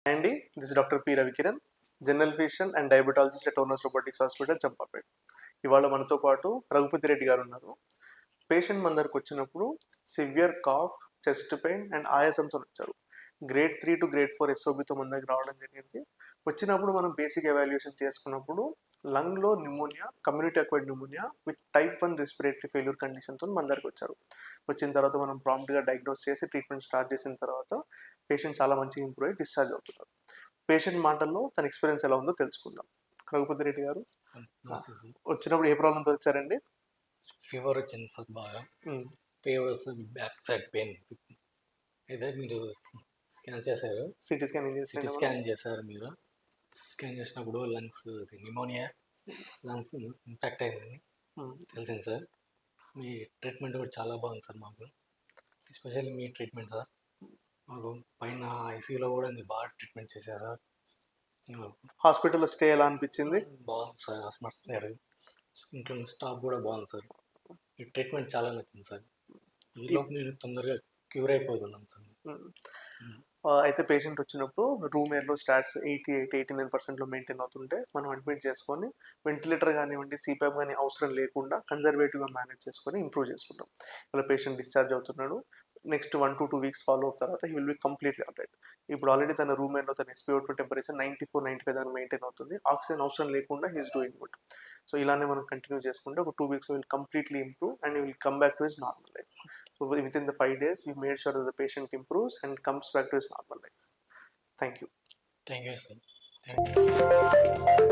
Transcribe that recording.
అండి, this doctor P Ravikiran, general physician and diabetologist at Tonus robotics hospital Champapet. ఇవాళ మనతో పాటు రఘుపతి రెడ్డి గారు ఉన్నారు. పేషెంట్ మన దగ్గరకు వచ్చినప్పుడు severe cough, chest pain and ఆయాసంతో వచ్చారు. గ్రేడ్ 3 టు గ్రేడ్ 4 ఎస్ఓబితో మన దగ్గర రావడం జరిగింది. వచ్చినప్పుడు మనం బేసిక్ ఎవాల్యుయేషన్ చేసుకున్నప్పుడు లంగ్లో pneumonia, community acquired pneumonia with type 1 respiratory failure కండిషన్తో మన దగ్గరకు వచ్చారు. వచ్చిన తర్వాత మనం ప్రాంప్ట్గా డయాగ్నోస్ చేసి ట్రీట్మెంట్ స్టార్ట్ చేసిన తర్వాత పేషెంట్ చాలా మంచిగా ఇంప్రూవ్ అయ్యి డిశ్చార్జ్ అవుతున్నారు. పేషెంట్ మాటల్లో తన ఎక్స్పీరియన్స్ ఎలా ఉందో తెలుసుకుందాం. రఘుపతి రెడ్డి గారు, వచ్చినప్పుడు ఏ ప్రాబ్లంతో వచ్చారండి? ఫీవర్ వచ్చింది సార్, బాగా ఫీవర్, బ్యాక్ సైడ్ పెయిన్. అయితే మీరు స్కాన్ చేశారు, సిటీ స్కానింగ్ చేశారు. మీరు స్కాన్ చేసినప్పుడు లంగ్స్ న్యూమోనియా, లంగ్స్ ఇన్ఫెక్ట్ అయిందని తెలిసింది సార్. మీ ట్రీట్మెంట్ కూడా చాలా బాగుంది సార్. మాకు ఎస్పెషల్లీ మీ ట్రీట్మెంట్ సార్, మాకు పైన ఐసీయూలో కూడా మీరు బాగా ట్రీట్మెంట్ చేశారు సార్. హాస్పిటల్లో స్టే ఎలా అనిపించింది? బాగుంది సార్. హాస్పిటల్ ఇంట్లో స్టాఫ్ కూడా బాగుంది సార్. ఈ ట్రీట్మెంట్ చాలా నచ్చింది సార్. ఈలోపు నేను తొందరగా క్యూర్ అయిపోతున్నాను సార్. అయితే పేషెంట్ వచ్చినప్పుడు రూమ్ ఎయిర్లో స్టాట్స్ 88-89% మెయింటైన్ అవుతుంటే మనం అడ్మిట్ చేసుకొని వెంటిలేటర్ కానివ్వండి, సిపాప్ కానీ అవసరం లేకుండా కన్జర్వేటివ్గా మేనేజ్ చేసుకొని ఇంప్రూవ్ చేసుకుంటాం. ఇలా పేషెంట్ డిశ్చార్జ్ అవుతున్నాడు. Next 1 to 2 weeks follow up తర్వాత he will be completely alright. ఇప్పుడు ఆల్రెడీ తన రూమ్ ఎయిర్లో తన SpO2 టెంపరేచర్ 94-95 దాకా మెయింటైన్ అవుతుంది. ఆక్సిజన్ అవసరం లేకుండా హీస్ డూయింగ్ గుడ్. సో ఇలానే మనం కంటిన్యూ చేసుకుంటే ఒక 2 weeks will completely improve and will come back to his normal life. So within the 5 days, we made sure that the patient improves and comes back to his normal life. Thank you. Thank you, sir. Thank you.